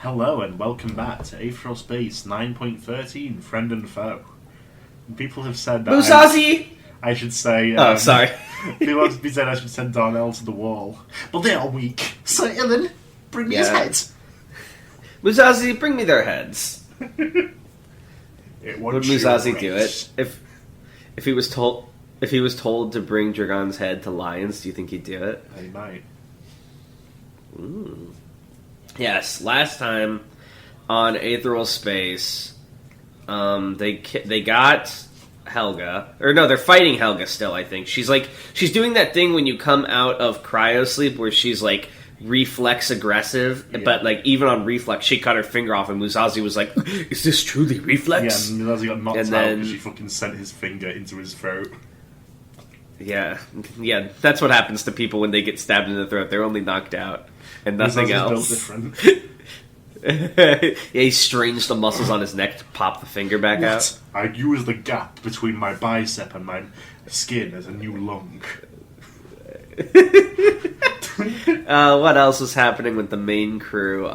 Hello and welcome back to Aetheral Space 9.13, Friend and Foe. People have said that I should say... sorry. People have said I should send Darnell to the wall. But they are weak. So, Ilan, bring me his head. Musashi, bring me their heads. Would Musashi do it? If he was told to bring Dragon's head to lions, do you think he'd do it? He might. Ooh. Yes, last time on Aetheral Space, they got Helga, or no, they're fighting Helga still. I think she's doing that thing when you come out of cryosleep where she's like reflex aggressive, but like even on reflex, she cut her finger off, and Musashi was like, "Is this truly reflex?" Yeah, and Musashi got knocked out because she fucking sent his finger into his throat. Yeah, that's what happens to people when they get stabbed in the throat. They're only knocked out and nothing else. Different. He strains the muscles on his neck to pop the finger back out. I use the gap between my bicep and my skin as a new lung. What else was happening with the main crew?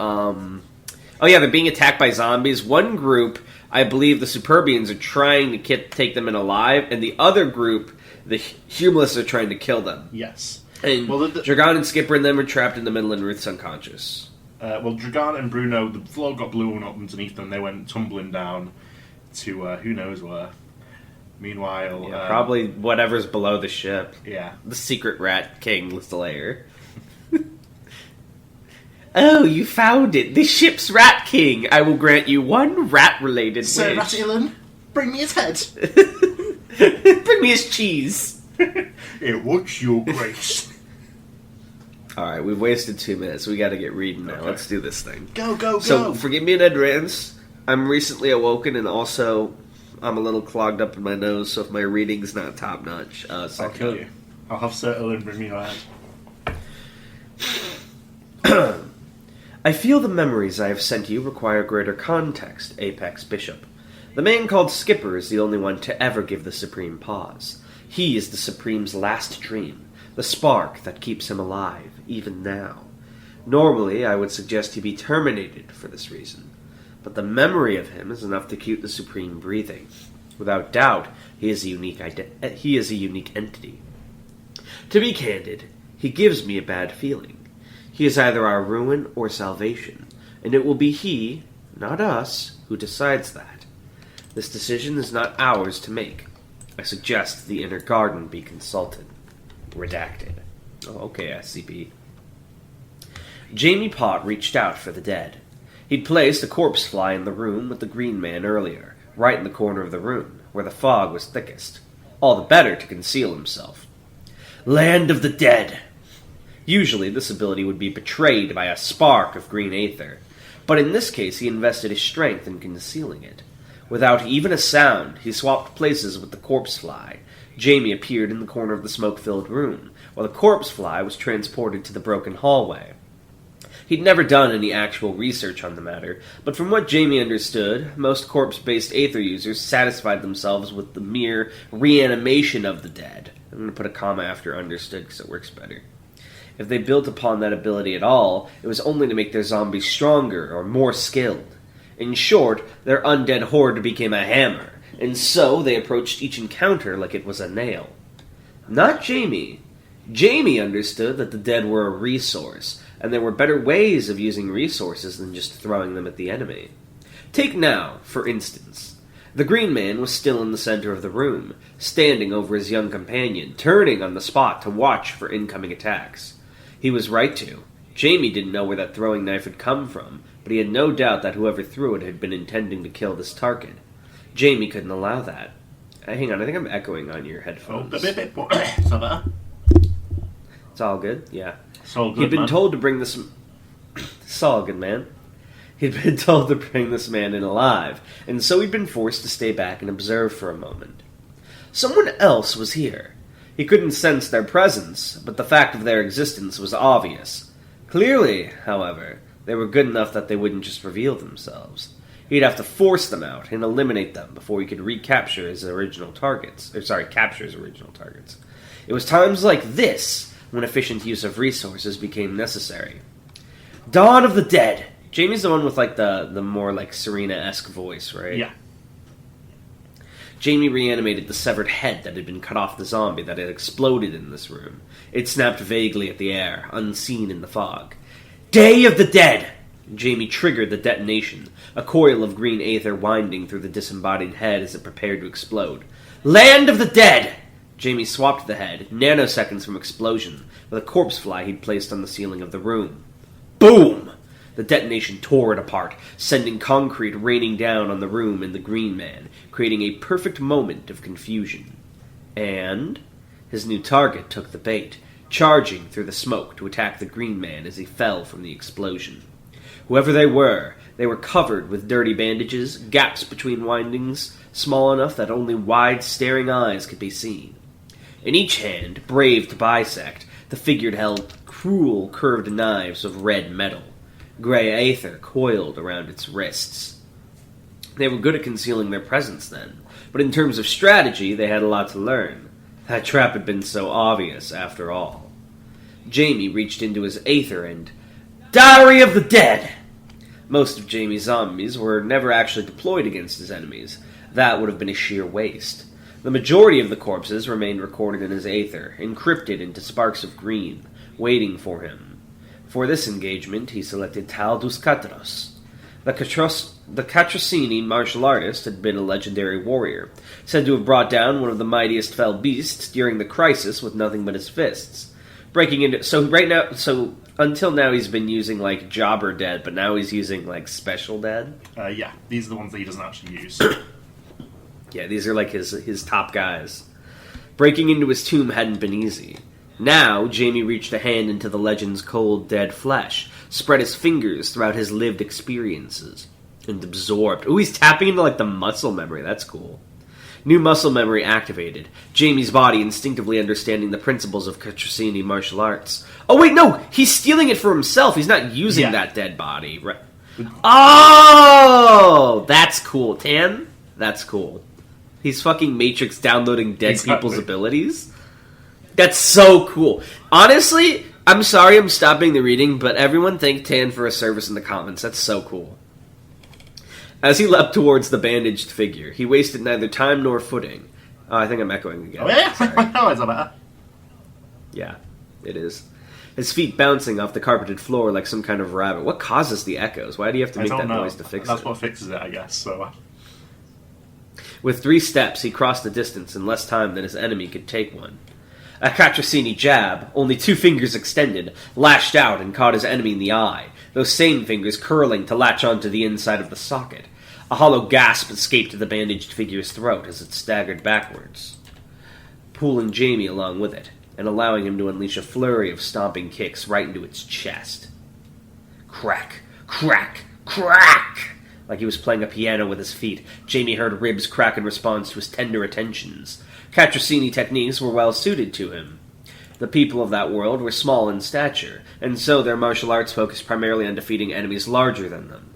They're being attacked by zombies. One group, I believe the Superbians, are trying to take them in alive, and the other group, the Humulus, are trying to kill them. Yes. And Dragon and Skipper and them are trapped in the middle, and Ruth's unconscious. Dragon and Bruno, the floor got blown up underneath them. They went tumbling down to who knows where. Meanwhile... probably whatever's below the ship. Yeah. The secret Rat King's lair. Oh, you found it. The ship's Rat King. I will grant you one rat-related wish. Sir Rat-Ilan, bring me his head. Bring me his cheese. It works, your grace. Alright, we've wasted 2 minutes. We gotta get reading now. Okay. Let's do this thing. Go. So, forgive me in advance. I'm recently awoken, and also I'm a little clogged up in my nose, so if my reading's not top-notch, I'll kill you. I'll have Sir Ilan bring me your head. I feel the memories I have sent you require greater context, Apex Bishop. The man called Skipper is the only one to ever give the Supreme pause. He is the Supreme's last dream, the spark that keeps him alive, even now. Normally, I would suggest he be terminated for this reason, but the memory of him is enough to keep the Supreme breathing. Without doubt, he is a unique entity. To be candid, he gives me a bad feeling. He is either our ruin or salvation, and it will be he, not us, who decides that. This decision is not ours to make. I suggest the inner garden be consulted. Redacted. Oh, okay, SCP. Jamie Pott reached out for the dead. He'd placed a corpse fly in the room with the green man earlier, right in the corner of the room, where the fog was thickest. All the better to conceal himself. Land of the dead! Usually, this ability would be betrayed by a spark of green aether, but in this case he invested his strength in concealing it. Without even a sound, he swapped places with the corpse fly. Jamie appeared in the corner of the smoke-filled room, while the corpse fly was transported to the broken hallway. He'd never done any actual research on the matter, but from what Jamie understood, most corpse-based aether users satisfied themselves with the mere reanimation of the dead. I'm going to put a comma after understood because it works better. If they built upon that ability at all, it was only to make their zombies stronger or more skilled. In short, their undead horde became a hammer, and so they approached each encounter like it was a nail. Not Jamie. Jamie understood that the dead were a resource, and there were better ways of using resources than just throwing them at the enemy. Take now, for instance. The green man was still in the center of the room, standing over his young companion, turning on the spot to watch for incoming attacks. He was right to. Jamie didn't know where that throwing knife had come from, but he had no doubt that whoever threw it had been intending to kill this target. Jamie couldn't allow that. Hang on, I think I'm echoing on your headphones. Is that better? It's all good? Yeah. It's all good, He'd been man. told to bring this... It's all good, man. He'd been told to bring this man in alive, and so he'd been forced to stay back and observe for a moment. Someone else was here. He couldn't sense their presence, but the fact of their existence was obvious. Clearly, however, they were good enough that they wouldn't just reveal themselves. He'd have to force them out and eliminate them before he could capture his original targets. It was times like this when efficient use of resources became necessary. Dawn of the Dead, Jamie's the one with, like, the more, like, Serena-esque voice, right? Yeah. Jamie reanimated the severed head that had been cut off the zombie that had exploded in this room. It snapped vaguely at the air, unseen in the fog. Day of the Dead! Jamie triggered the detonation, a coil of green aether winding through the disembodied head as it prepared to explode. Land of the Dead! Jamie swapped the head, nanoseconds from explosion, with a corpse fly he'd placed on the ceiling of the room. Boom! The detonation tore it apart, sending concrete raining down on the room and the Green Man, creating a perfect moment of confusion. And his new target took the bait, charging through the smoke to attack the Green Man as he fell from the explosion. Whoever they were covered with dirty bandages, gaps between windings, small enough that only wide, staring eyes could be seen. In each hand, brave to bisect, the figure held cruel, curved knives of red metal. Grey aether coiled around its wrists. They were good at concealing their presence then, but in terms of strategy, they had a lot to learn. That trap had been so obvious, after all. Jamie reached into his aether and... Diary of the Dead! Most of Jamie's zombies were never actually deployed against his enemies. That would have been a sheer waste. The majority of the corpses remained recorded in his aether, encrypted into sparks of green, waiting for him. For this engagement, he selected Tal dos Catros. The Catrocini martial artist had been a legendary warrior, said to have brought down one of the mightiest fell beasts during the crisis with nothing but his fists. Until now he's been using, like, Jobber Dead, but now he's using, like, Special Dead. Yeah, these are the ones that he doesn't actually use. Yeah, these are, like, his top guys. Breaking into his tomb hadn't been easy. Now, Jamie reached a hand into the legend's cold, dead flesh, spread his fingers throughout his lived experiences, and absorbed. Ooh, he's tapping into, like, the muscle memory. That's cool. New muscle memory activated, Jamie's body instinctively understanding the principles of Catrocini martial arts. Oh, wait, no! He's stealing it for himself. He's not using that dead body. Right? Oh! That's cool. Tan? That's cool. He's fucking Matrix downloading dead people's abilities? That's so cool. Honestly, I'm sorry I'm stopping the reading, but everyone thank Tan for a service in the comments. That's so cool. As he leapt towards the bandaged figure, he wasted neither time nor footing. I think I'm echoing again. Oh, yeah? How is that? Yeah, it is. His feet bouncing off the carpeted floor like some kind of rabbit. What causes the echoes? Why do you have to make that noise to fix it? That's what fixes it, I guess. So. With 3 steps, he crossed the distance in less time than his enemy could take one. A Catrocini jab, only 2 fingers extended, lashed out and caught his enemy in the eye, those same fingers curling to latch onto the inside of the socket. A hollow gasp escaped the bandaged figure's throat as it staggered backwards, pulling Jamie along with it, and allowing him to unleash a flurry of stomping kicks right into its chest. Crack, crack, crack! Like he was playing a piano with his feet, Jamie heard ribs crack in response to his tender attentions. Catrocini techniques were well suited to him. The people of that world were small in stature, and so their martial arts focused primarily on defeating enemies larger than them.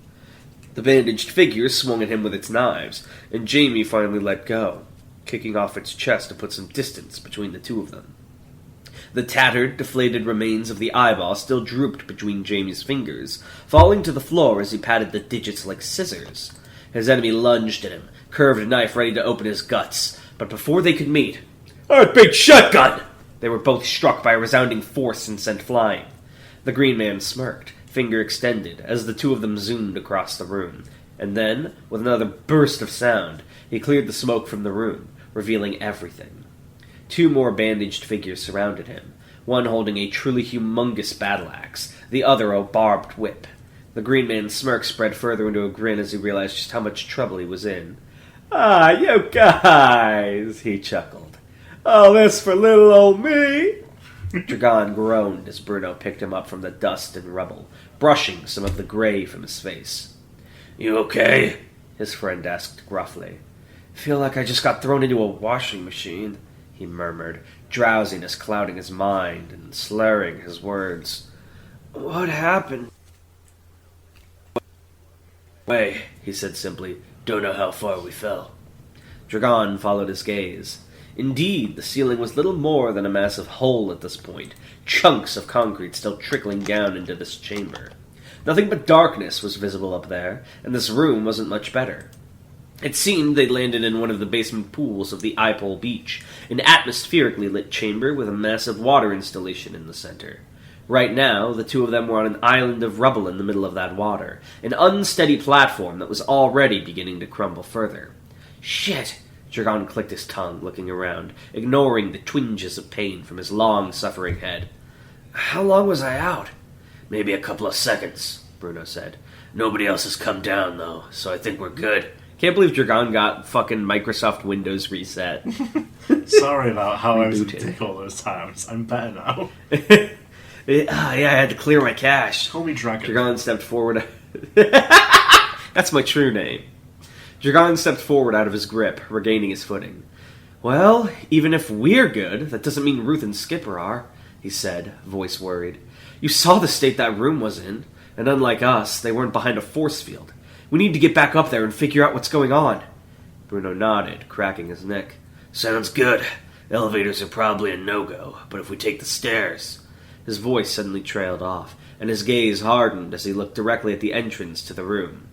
The bandaged figure swung at him with its knives, and Jamie finally let go, kicking off its chest to put some distance between the two of them. The tattered, deflated remains of the eyeball still drooped between Jamie's fingers, falling to the floor as he patted the digits like scissors. His enemy lunged at him, curved knife ready to open his guts, but before they could meet, "Alright, big shotgun!" They were both struck by a resounding force and sent flying. The Green Man smirked, finger extended, as the two of them zoomed across the room. And then, with another burst of sound, he cleared the smoke from the room, revealing everything. 2 more bandaged figures surrounded him, one holding a truly humongous battle-axe, the other a barbed whip. The Green Man's smirk spread further into a grin as he realized just how much trouble he was in. "Ah, you guys," he chuckled. "All this for little old me?" Dragon groaned as Bruno picked him up from the dust and rubble, brushing some of the gray from his face. "You okay?" his friend asked gruffly. "Feel like I just got thrown into a washing machine," he murmured, drowsiness clouding his mind and slurring his words. "What happened?" "Way," he said simply. "Don't know how far we fell." Dragon followed his gaze. Indeed, the ceiling was little more than a massive hole at this point, chunks of concrete still trickling down into this chamber. Nothing but darkness was visible up there, and this room wasn't much better. It seemed they'd landed in one of the basement pools of the Aetheral beach, an atmospherically lit chamber with a massive water installation in the center. Right now, the two of them were on an island of rubble in the middle of that water, an unsteady platform that was already beginning to crumble further. Shit! Dragon clicked his tongue, looking around, ignoring the twinges of pain from his long, suffering head. How long was I out? Maybe a couple of seconds, Bruno said. Nobody else has come down, though, so I think we're good. Can't believe Dragon got fucking Microsoft Windows reset. Sorry about how I was a dick all those times. I'm better now. Yeah, I had to clear my cache. Call me Dragon. Dragon stepped forward. That's my true name. Dragon stepped forward out of his grip, regaining his footing. Well, even if we're good, that doesn't mean Ruth and Skipper are, he said, voice worried. You saw the state that room was in, and unlike us, they weren't behind a force field. We need to get back up there and figure out what's going on. Bruno nodded, cracking his neck. Sounds good. Elevators are probably a no-go, but if we take the stairs... His voice suddenly trailed off, and his gaze hardened as he looked directly at the entrance to the room.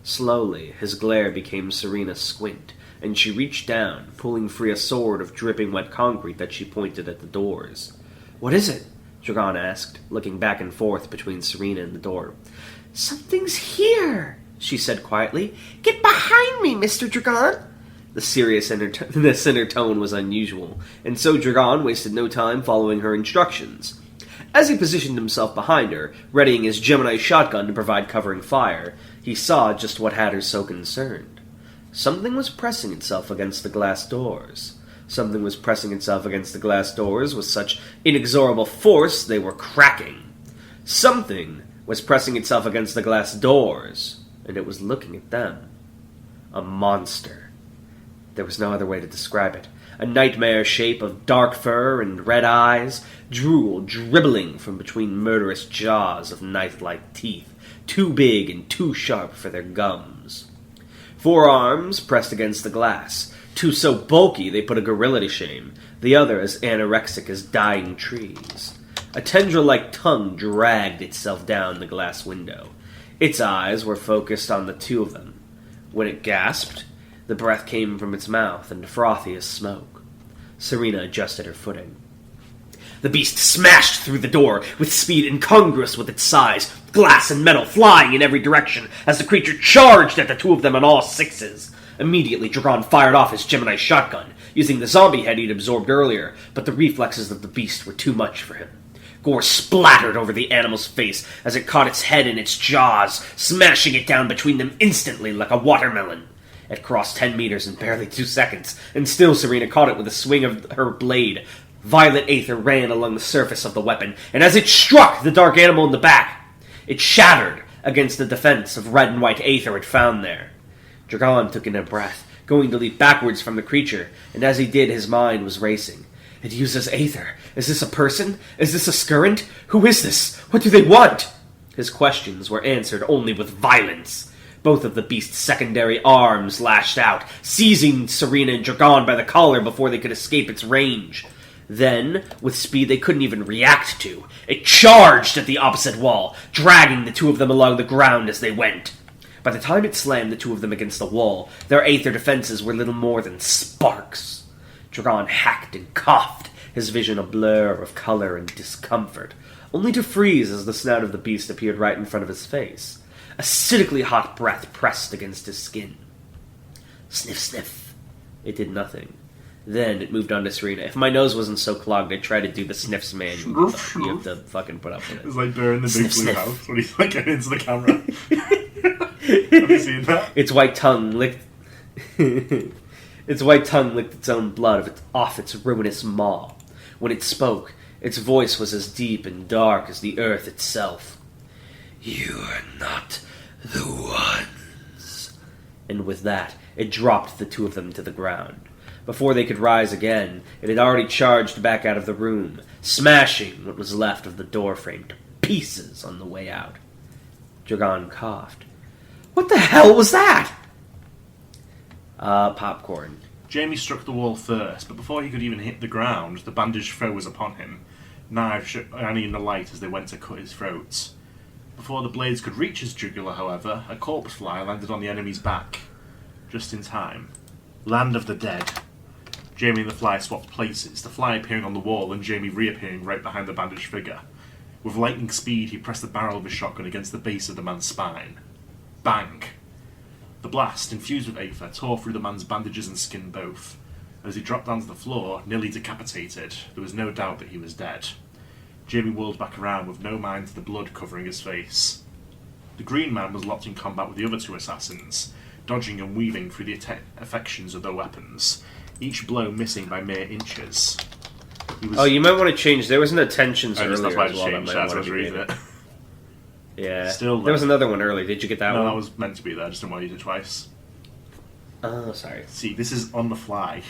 Slowly, his glare became Serena's squint, and she reached down, pulling free a sword of dripping wet concrete that she pointed at the doors. What is it? Dragon asked, looking back and forth between Serena and the door. Something's here, she said quietly. Get behind me, Mr. Dragon! The serious inner tone was unusual, and so Dragon wasted no time following her instructions. As he positioned himself behind her, readying his Gemini shotgun to provide covering fire, he saw just what had her so concerned. Something was pressing itself against the glass doors. Something was pressing itself against the glass doors with such inexorable force they were cracking. Something was pressing itself against the glass doors, and it was looking at them. A monster. There was no other way to describe it. A nightmare shape of dark fur and red eyes, drool dribbling from between murderous jaws of knife-like teeth, too big and too sharp for their gums. Four arms pressed against the glass, two so bulky they put a gorilla to shame, the other as anorexic as dying trees. A tendril-like tongue dragged itself down the glass window. Its eyes were focused on the two of them. When it gasped, the breath came from its mouth and frothy as smoke. Serena adjusted her footing. The beast smashed through the door with speed incongruous with its size, glass and metal flying in every direction as the creature charged at the two of them on all sixes. Immediately, Dragon fired off his Gemini shotgun, using the zombie head he'd absorbed earlier, but the reflexes of the beast were too much for him. Gore splattered over the animal's face as it caught its head in its jaws, smashing it down between them instantly like a watermelon. It crossed 10 meters in barely 2 seconds, and still Serena caught it with a swing of her blade. Violet aether ran along the surface of the weapon, and as it struck the dark animal in the back, it shattered against the defense of red and white aether it found there. Dragon took in a breath, going to leap backwards from the creature, and as he did, his mind was racing. It uses aether. Is this a person? Is this a scurrent? Who is this? What do they want? His questions were answered only with violence. Both of the beast's secondary arms lashed out, seizing Serena and Dragon by the collar before they could escape its range. Then, with speed they couldn't even react to, it charged at the opposite wall, dragging the two of them along the ground as they went. By the time it slammed the two of them against the wall, their aether defenses were little more than sparks. Dragon hacked and coughed, his vision a blur of color and discomfort, only to freeze as the snout of the beast appeared right in front of his face. Acidically hot breath pressed against his skin. Sniff, sniff. It did nothing. Then it moved on to Serena. If my nose wasn't so clogged, I'd try to do the sniffs man. You have to fucking put up with it. It's like Bear in the Big Blue House when he's like getting into the camera. Have you seen that? Its white tongue licked its own blood off its ruinous maw. When it spoke, its voice was as deep and dark as the earth itself. You are not the ones. And with that, it dropped the two of them to the ground. Before they could rise again, it had already charged back out of the room, smashing what was left of the doorframe to pieces on the way out. Dragon coughed. What the hell was that? Popcorn. Jamie struck the wall first, but before he could even hit the ground, the bandaged foe was upon him, knife shining in the light as they went to cut his throat. Before the blades could reach his jugular, however, a corpse fly landed on the enemy's back. Just in time. Land of the dead. Jamie and the fly swapped places, the fly appearing on the wall and Jamie reappearing right behind the bandaged figure. With lightning speed, he pressed the barrel of his shotgun against the base of the man's spine. Bang! The blast, infused with Aether, tore through the man's bandages and skin both. And as he dropped down to the floor, nearly decapitated, there was no doubt that he was dead. Jamie whirled back around with no mind to the blood covering his face. The Green Man was locked in combat with the other two assassins, dodging and weaving through the affections of their weapons, each blow missing by mere inches. You might want to change. There was an attentions earlier that's why I as well. changed as I was reading it. Yeah. Still, there was another one early. Did you get that one? No, that was meant to be there. I just didn't want to use it twice. Oh, sorry. See, this is on the fly.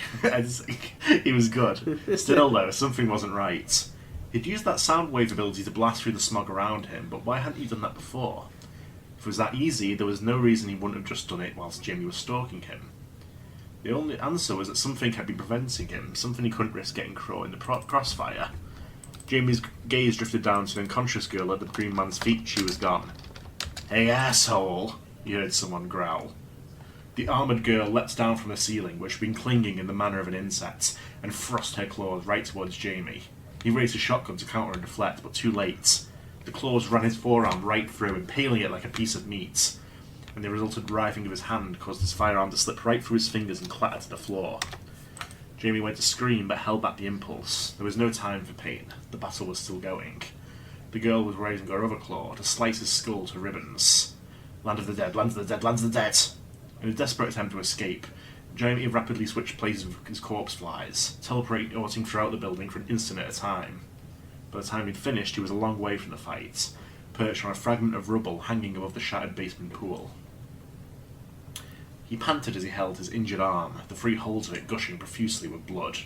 He was good. Still, though, something wasn't right. He'd used that sound wave ability to blast through the smog around him, but why hadn't he done that before? If it was that easy, there was no reason he wouldn't have just done it whilst Jamie was stalking him. The only answer was that something had been preventing him, something he couldn't risk getting caught in the crossfire. Jamie's gaze drifted down to the unconscious girl at the Green Man's feet. She was gone. "Hey, asshole!" he heard someone growl. The armoured girl leapt down from the ceiling, which had been clinging in the manner of an insect, and thrust her claws right towards Jamie. He raised his shotgun to counter and deflect, but too late. The claws ran his forearm right through, impaling it like a piece of meat, and the resultant writhing of his hand caused his firearm to slip right through his fingers and clatter to the floor. Jamie went to scream, but held back the impulse. There was no time for pain. The battle was still going. The girl was raising her other claw to slice his skull to ribbons. Land of the dead, land of the dead, land of the dead! In a desperate attempt to escape, Jamie rapidly switched places with his corpse flies, teleporting throughout the building for an instant at a time. By the time he'd finished, he was a long way from the fight, perched on a fragment of rubble hanging above the shattered basement pool. He panted as he held his injured arm, the 3 holes of it gushing profusely with blood.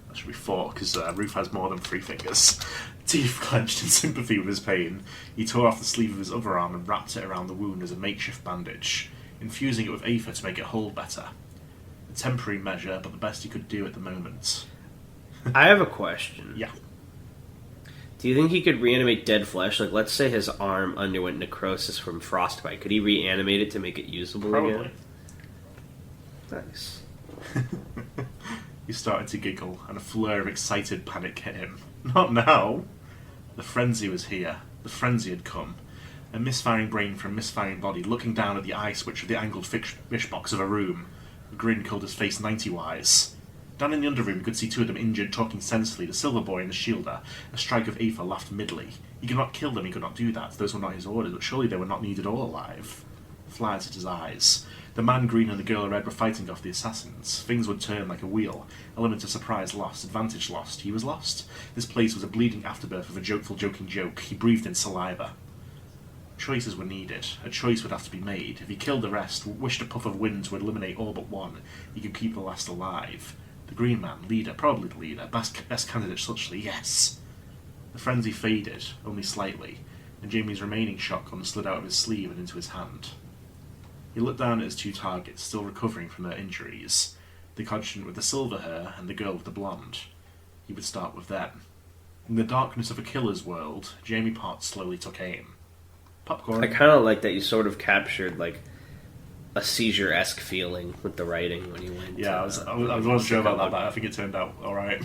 That should be 4, because Ruth has more than 3 fingers. Teeth clenched in sympathy with his pain, he tore off the sleeve of his other arm and wrapped it around the wound as a makeshift bandage, infusing it with Aether to make it hold better. A temporary measure, but the best he could do at the moment. I have a question. Yeah. Do you think he could reanimate dead flesh? Like, let's say his arm underwent necrosis from frostbite. Could he reanimate it to make it usable Probably. again? Nice. He started to giggle, and a flare of excited panic hit him. Not now! The frenzy was here. The frenzy had come. A misfiring brain from a misfiring body, looking down at the eye switch of the angled fish box of a room. A grin curled his face 90-wise. Down in the underroom, you could see 2 of them injured, talking sensibly, the Silver Boy and the Shielder. A strike of Aether laughed midly. He could not kill them, he could not do that. Those were not his orders, but surely they were not needed or alive. Flies at his eyes. The man green and the girl red were fighting off the assassins. Things would turn like a wheel. Element of surprise lost, advantage lost. He was lost. This place was a bleeding afterbirth of a joking joke. He breathed in saliva. Choices were needed. A choice would have to be made. If he killed the rest, wished a puff of wind to eliminate all but one, he could keep the last alive. The Green Man, leader, probably the leader, best candidate suchly, yes. The frenzy faded, only slightly, and Jamie's remaining shotgun slid out of his sleeve and into his hand. He looked down at his 2 targets, still recovering from their injuries, the Codgent with the silver hair and the girl with the blonde. He would start with them. In the darkness of a killer's world, Jamie Potts slowly took aim. Popcorn. I kind of like that you sort of captured, like, a seizure-esque feeling with the writing when you went. Yeah, I wasn't sure about that, but I think it turned out alright.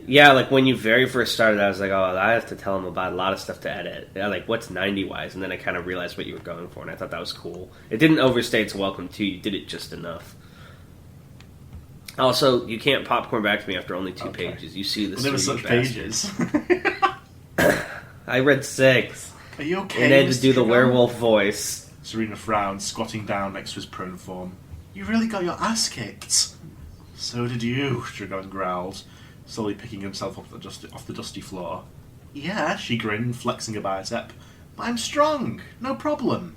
Yeah, like when you very first started, I was like, oh, I have to tell him about a lot of stuff to edit. Yeah, like, what's 90-wise? And then I kind of realized what you were going for, and I thought that was cool. It didn't overstay its welcome, too. You did it just enough. Also, you can't popcorn back to me after only 2 pages. You see the there were such pages. I read 6. Are you okay? And then to do the werewolf voice. Serena frowned, squatting down next to his prone form. You really got your ass kicked. So did you, Dragon growled, slowly picking himself off the dusty floor. Yeah, she grinned, flexing a bicep. But I'm strong, no problem.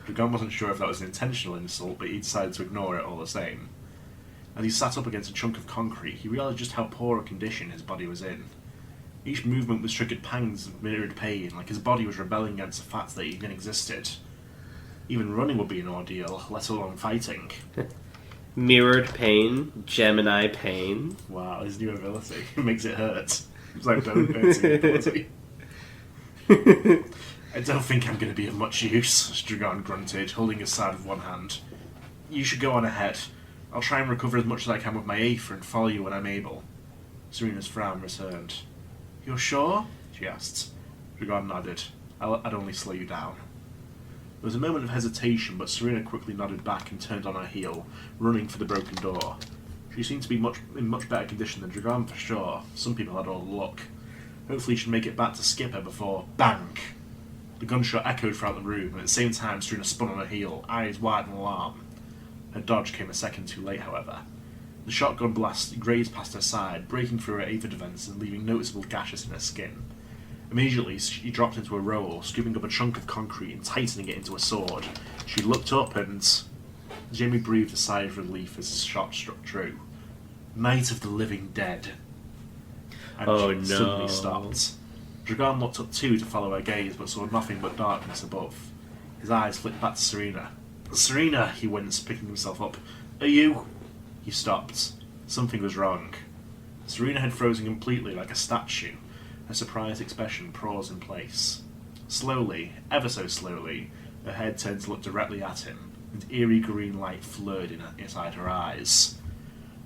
Dragon wasn't sure if that was an intentional insult, but he decided to ignore it all the same. As he sat up against a chunk of concrete, he realised just how poor a condition his body was in. Each movement was triggered pangs of mirrored pain, like his body was rebelling against the fact that he even existed. Even running would be an ordeal, let alone fighting. Mirrored pain, Gemini pain. Wow, his new ability makes it hurt. It's like don't hurting ability. I don't think I'm going to be of much use, Dragon grunted, holding his side with one hand. You should go on ahead. I'll try and recover as much as I can with my Aether and follow you when I'm able. Serena's frown returned. You're sure? She asked. Dragon nodded. I'd only slow you down. There was a moment of hesitation, but Serena quickly nodded back and turned on her heel, running for the broken door. She seemed to be in much better condition than Dragon for sure. Some people had all the luck. Hopefully she'd make it back to Skipper before... Bang! The gunshot echoed throughout the room, and at the same time Serena spun on her heel, eyes wide in alarm. Her dodge came a second too late, however. The shotgun blast grazed past her side, breaking through her Aether defense and leaving noticeable gashes in her skin. Immediately, she dropped into a roll, scooping up a chunk of concrete and tightening it into a sword. She looked up and... Jamie breathed a sigh of relief as his shot struck true. Night of the Living Dead. And she suddenly stopped. Dragon looked up too to follow her gaze, but saw nothing but darkness above. His eyes flicked back to Serena. Serena, he winced, picking himself up. Are you... He stopped. Something was wrong. Serena had frozen completely like a statue, her surprised expression paused in place. Slowly, ever so slowly, her head turned to look directly at him, and eerie green light flirted inside her eyes.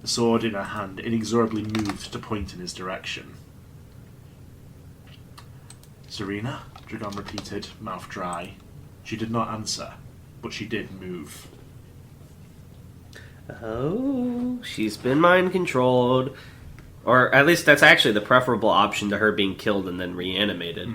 The sword in her hand inexorably moved to point in his direction. Serena? Dragon repeated, mouth dry. She did not answer, but she did move. Oh, she's been mind-controlled. Or at least that's actually the preferable option to her being killed and then reanimated.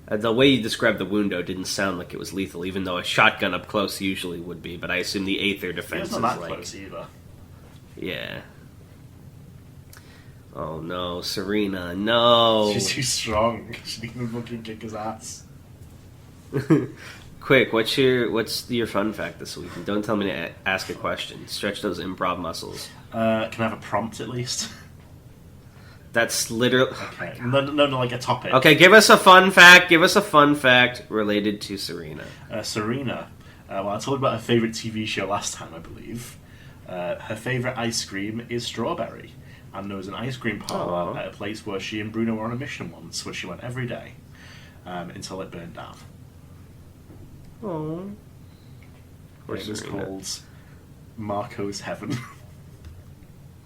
The way you described the wound, though, didn't sound like it was lethal, even though a shotgun up close usually would be, but I assume the Aether defense it's not that close either. Yeah. Oh no, Serena, no! She's too strong. She didn't even fucking kick his ass. Quick, what's your fun fact this week? And don't tell me to ask a question. Stretch those improv muscles. Can I have a prompt at least? That's literally... Okay. No, like a topic. Okay, give us a fun fact. Give us a fun fact related to Serena. Serena. Well, I told you about her favourite TV show last time, I believe. Her favourite ice cream is strawberry. And there was an ice cream parlour at a place where she and Bruno were on a mission once, where she went every day until it burned down. Oh. It was called Marco's Heaven.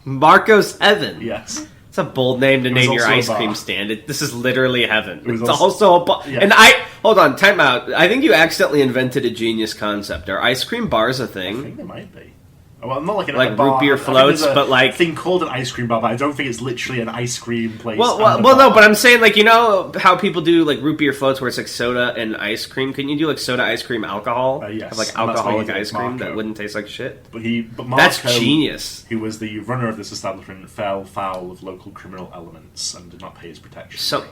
Marco's Heaven? Yes. It's a bold name to name your ice cream stand. This is literally heaven. It's also a bar. Yeah. And hold on, time out. I think you accidentally invented a genius concept. Are ice cream bars a thing? I think they might be. Well, not like like a bar. Root beer floats, but like thing called an ice cream bar. But I don't think it's literally an ice cream place. Well, no. But I'm saying, like, you know how people do like root beer floats, where it's like soda and ice cream. Can you do like soda, ice cream, alcohol? Yes, have like alcoholic ice cream that wouldn't taste like shit. But Marco, that's genius. Who was the runner of this establishment, fell foul of local criminal elements and did not pay his protection. So,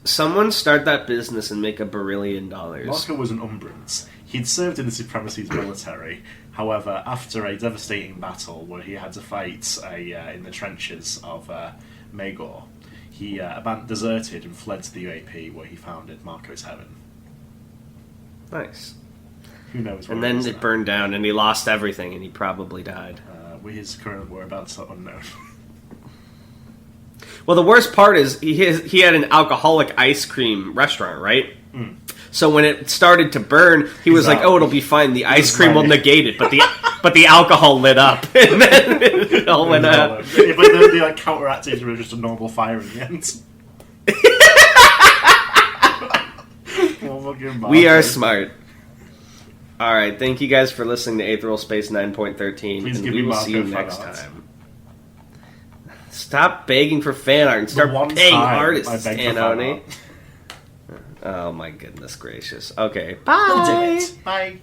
someone start that business and make $1 billion. Marco was an Umbrant. He'd served in the Supremacy's military. However, after a devastating battle where he had to fight in the trenches of Magor, he deserted and fled to the UAP, where he founded Marco's Heaven. Nice. Who knows? And then it burned down, and he lost everything, and he probably died. His current whereabouts are unknown. Well, the worst part is he had an alcoholic ice cream restaurant, right? Mm. So when it started to burn, he was like, "Oh, it'll be fine. The ice cream will negate it, but the alcohol lit up, and then it all went out." Yeah, but they like counteracted with just a normal fire in the end. We are smart. All right, thank you guys for listening to Aetheral Space 9.13, Please and give we me will see you Marco next fan art. time. Stop begging for fan art and start paying artists, Tanhony. Oh my goodness gracious. Okay, bye. Bye.